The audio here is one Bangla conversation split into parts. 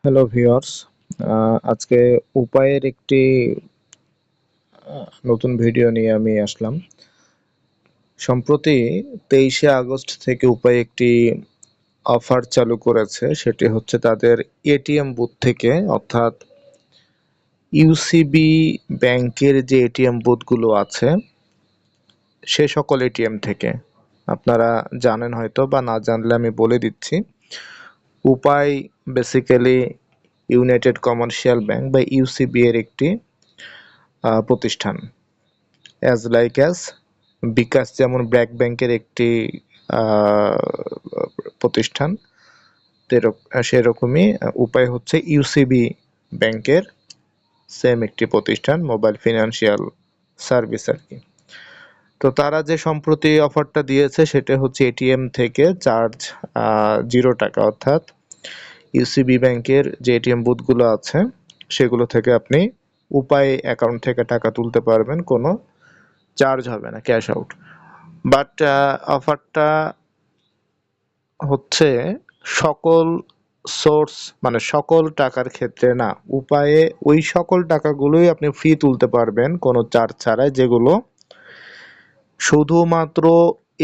হ্যালো ভিউয়ার্স, আজকে উপায়ের একটি নতুন ভিডিও নিয়ে আমি আসলাম। সম্প্রতি 23শে আগস্ট থেকে উপায় একটি অফার চালু করেছে, সেটি হচ্ছে তাদের এটিএম বুথ থেকে, অর্থাৎ ইউসিবি ব্যাংকের যে এটিএম বুথগুলো আছে সে সকল এটিএম থেকে। আপনারা জানেন হয়তো, বা না জানলে আমি বলে দিচ্ছি। উপায় বেসিক্যালি ইউনাইটেড কমার্শিয়াল ব্যাংক বা ইউসিবি এর একটি প্রতিষ্ঠান, অ্যাজ বিকাশ যেমন ব্র্যাক ব্যাংকের একটি প্রতিষ্ঠান, সেরকমই উপায় হচ্ছে ইউসিবি ব্যাংকের সেম একটি প্রতিষ্ঠান, মোবাইল ফিনান্সিয়াল সার্ভিস আর কি। তো তারা যে সম্প্রতি অফারটা দিয়েছে সেটা হচ্ছে এটিএম থেকে চার্জ 0 টাকা, অর্থাৎ ইউসিবি ব্যাংকের যে এটিএম বুথগুলো আছে সেগুলো থেকে আপনি উপায় অ্যাকাউন্ট থেকে টাকা তুলতে পারবেন, কোনো চার্জ হবে না, ক্যাশ আউট। বাট অফারটা হচ্ছে সকল সোর্স, মানে সকল টাকার ক্ষেত্রে না। উপায়ে ওই সকল টাকাগুলোই আপনি ফ্রি তুলতে পারবেন কোনো চার্জ ছাড়াই, যেগুলো শুধুমাত্র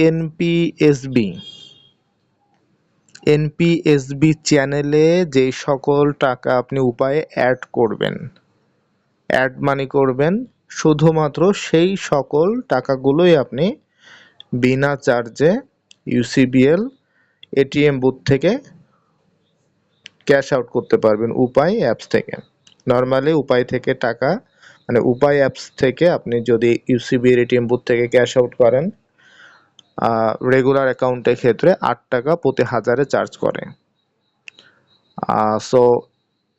এনপিএসবি এনপিএসবি চ্যানেলে যে সকল টাকা আপনি উপায়ে অ্যাড করবেন, অ্যাড মানি করবেন, শুধুমাত্র সেই সকল টাকাগুলোই আপনি বিনা চার্জে ইউসিবিএল এটিএম বুথ থেকে ক্যাশ আউট করতে পারবেন উপায় অ্যাপস থেকে। নর্মালি উপায় থেকে টাকা, মানে উপায় অ্যাপস থেকে আপনি যদি ইউসিবি এটিএম বুথ থেকে ক্যাশ আউট করেন, রেগুলার অ্যাকাউন্টের ক্ষেত্রে 8 টাকা প্রতি হাজারে চার্জ করে। সো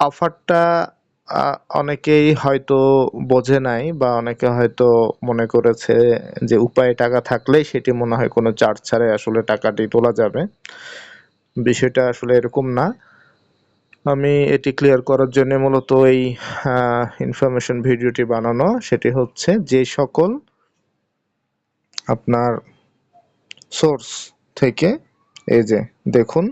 অফারটা অনেকেই হয়তো বোঝে নাই, বা অনেকে হয়তো মনে করেছে যে উপায়ে টাকা থাকলেই সেটি মনে হয় কোনো চার্জ ছাড়াই আসলে টাকাটি তোলা যাবে। বিষয়টা আসলে এরকম না। আমি এটি ক্লিয়ার করার জন্য মূলত এই ইনফরমেশন ভিডিওটি বানানো। সেটি হচ্ছে যে সকল আপনার সোর্স থেকে, এই যে দেখুন,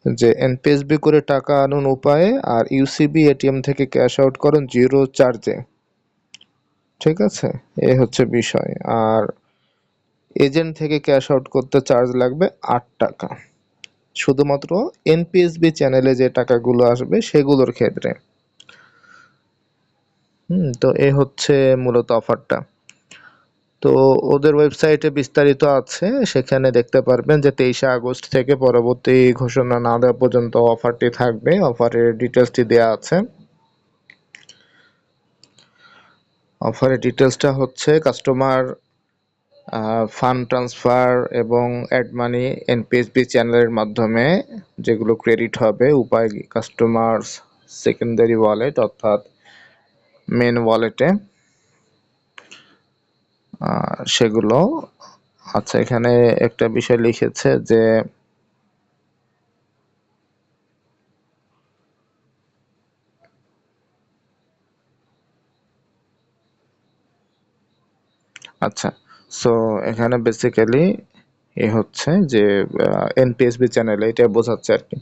যে এনপিএসবি করে টাকা আনুন উপায়ে, আর ইউসিবি এটিএম থেকে ক্যাশ আউট করুন 0 চার্জে। ঠিক আছে, এ হচ্ছে বিষয়। আর এজেন্ট থেকে ক্যাশ আউট করতে চার্জ লাগবে 8 টাকা, শুধুমাত্র এনপিএসবি চ্যানেলে যে টাকাগুলো আসবে সেগুলোর ক্ষেত্রে। তো এ হচ্ছে মূলত অফারটা। তো ওদের ওয়েবসাইটে বিস্তারিত আছে, সেখানে দেখতে পারবেন যে 23শে আগস্ট থেকে পরবর্তী ঘোষণা না দেওয়া পর্যন্ত অফারটি থাকবে। অফারের ডিটেলসটি দেওয়া আছে। অফারের ডিটেলসটা হচ্ছে কাস্টমার ফান্ড ট্রান্সফার এবং অ্যাড মানি এনপিএসবি চ্যানেলের মাধ্যমে যেগুলো ক্রেডিট হবে উপায় কাস্টমার সেকেন্ডারি ওয়ালেট, অর্থাৎ মেন ওয়ালেটে, সেগুলো। আচ্ছা, এখানে একটা বিষয় লিখেছে যে আচ্ছা, সো এখানে বেসিক্যালি এ হচ্ছে যে এনপিএসবি চ্যানেল, এটা বোঝাচ্ছে আর কি।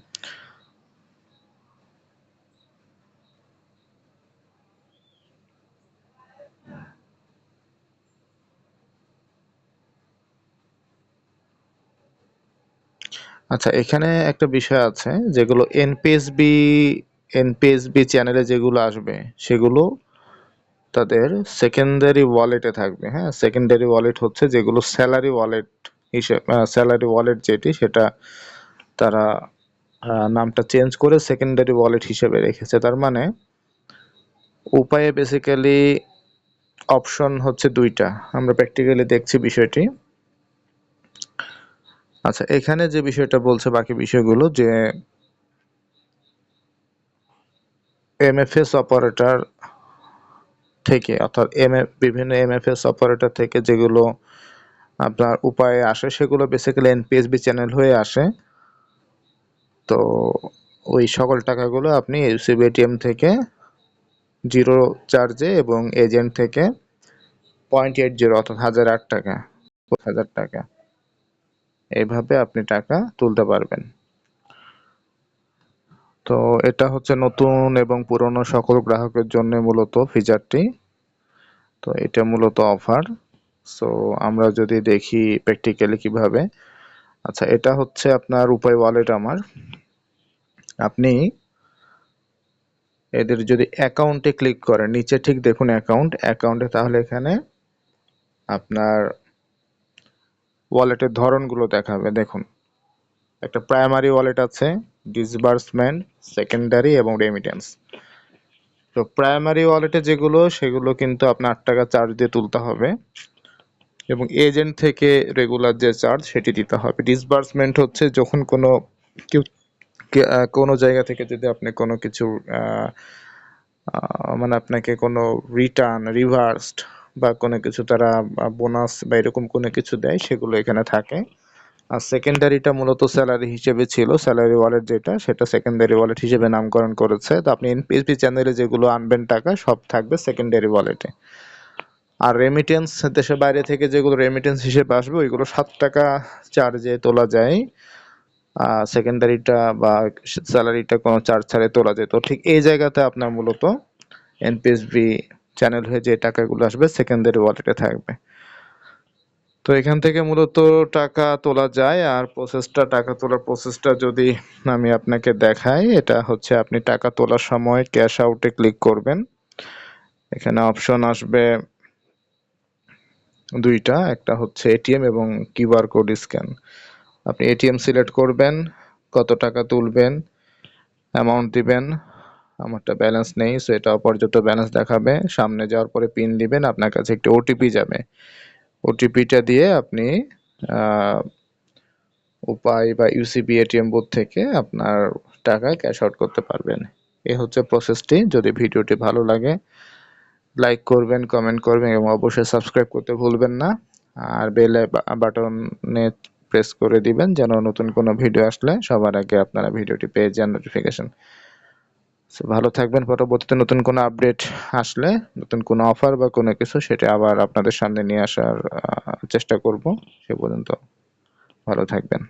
আচ্ছা, এখানে একটা বিষয় আছে, যেগুলো এনপিএসবি চ্যানেলে যেগুলো আসবে সেগুলো তাদের সেকেন্ডারি ওয়ালেটে থাকবে। হ্যাঁ, সেকেন্ডারি ওয়ালেট হচ্ছে যেগুলো স্যালারি ওয়ালেট হিসেবে, স্যালারি ওয়ালেট যেটি, সেটা তারা নামটা চেঞ্জ করে সেকেন্ডারি ওয়ালেট হিসেবে রেখেছে। তার মানে উপায়ে বেসিক্যালি অপশন হচ্ছে 2টা। আমরা প্র্যাকটিক্যালি দেখছি বিষয়টি। আচ্ছা, এখানে যে বিষয়টা বলছে বাকি বিষয়গুলো, যে এমএফএস অপারেটর থেকে, অর্থাৎ বিভিন্ন এমএফএস অপারেটর থেকে যেগুলো আপনার উপায়ে আসে সেগুলো বেসিক্যালি এনপিএসবি চ্যানেল হয়ে আসে। তো ওই সকল টাকাগুলো আপনি ইউসিবি এটিএম থেকে 0 চার্জে এবং এজেন্ট থেকে 0.80, অর্থাৎ 1008 টাকা, 1000 টাকা, এইভাবে আপনি টাকা তুলতে পারবেন। তো এটা হচ্ছে নতুন এবং পুরনো সকল গ্রাহকের জন্য মূলত ফিচারটি। তো এটা মূলত অফার। সো আমরা যদি দেখি প্র্যাকটিক্যালি কিভাবে, আচ্ছা এটা হচ্ছে আপনার উপায় ওয়ালেট আমার। আপনি এদের যদি অ্যাকাউন্টে ক্লিক করেন, নিচে ঠিক দেখুন অ্যাকাউন্টে, তাহলে এখানে আপনার ওয়ালেটের ধরনগুলো দেখাবে। দেখুন, একটা প্রাইমারি ওয়ালেট আছে, ডিসবার্সমেন্ট, সেকেন্ডারি এবং রেমিটেন্স। তো প্রাইমারি ওয়ালেটে যেগুলো, সেগুলো কিন্তু আপনার 8 টাকা চার্জ দিয়ে তুলতে হবে এবং এজেন্ট থেকে রেগুলার যে চার্জ সেটি দিতে হবে। ডিসবার্সমেন্ট হচ্ছে যখন কোনো কেউ কোনো জায়গা থেকে যদি আপনি কোনো কিছু মানে আপনাকে কোনো রিটার্ন, রিভার্সড বা কোনো কিছু তারা বোনাস বা এরকম কোনো কিছু দেয়, সেগুলো এখানে থাকে। আর সেকেন্ডারিটা মূলত স্যালারি হিসেবে ছিল, স্যালারি ওয়ালেট যেটা, সেটা সেকেন্ডারি ওয়ালেট হিসেবে নামকরণ করেছে। তো আপনি এনপিএসবি চ্যানেলে যেগুলো আনবেন টাকা, সব থাকবে সেকেন্ডারি ওয়ালেটে। আর রেমিটেন্স, দেশের বাইরে থেকে যেগুলো রেমিটেন্স হিসেবে আসবে, ওইগুলো 7 টাকা চার্জে তোলা যায়। সেকেন্ডারিটা বা স্যালারিটা কোনো চার্জ ছাড়াই তোলা যায়। তো ঠিক এই জায়গাতে আপনার মূলত এনপিএসবি চ্যানেল হয়ে যে টাকাগুলো আসবে সেকেন্ডারি ওয়ালেটে থাকবে। তো এখান থেকে মূলত টাকা তোলা যায়। আর টাকা তোলার প্রসেসটা যদি আমি আপনাকে দেখাই, এটা হচ্ছে আপনি টাকা তোলার সময় ক্যাশ আউটে ক্লিক করবেন। এখানে অপশন আসবে দুইটা, একটা হচ্ছে এটিএম এবং কিউআর কোড স্ক্যান। আপনি এটিএম সিলেক্ট করবেন, কত টাকা তুলবেন, অ্যামাউন্ট দিবেন। আমারটা ব্যালেন্স নেই, সো এটা অপর্যাপ্ত ব্যালেন্স দেখাবে। সামনে যাওয়ার পরে পিন দিবেন, আপনার কাছে একটি ওটিপি যাবে। ওটিপিটা দিয়ে আপনি উপায় বা ইউসিবি এটিএম বুথ থেকে আপনার টাকা ক্যাশ আউট করতে পারবেন। এই হচ্ছে প্রসেসটি। যদি ভিডিওটি ভালো লাগে, লাইক করবেন, কমেন্ট করবেন এবং অবশ্যই সাবস্ক্রাইব করতে ভুলবেন না। আর বেল বাটনে প্রেস করে দিবেন, যেন নতুন কোনো ভিডিও আসলে সবার আগে আপনারা ভিডিওটি পেয়ে যান নোটিফিকেশন। ভালো থাকবেন। পরবর্তীতে নতুন কোনো আপডেট আসলে, নতুন কোনো অফার বা কোনো কিছু, সেটা আবার আপনাদের সামনে নিয়ে আসার চেষ্টা করব। সে পর্যন্ত ভালো থাকবেন।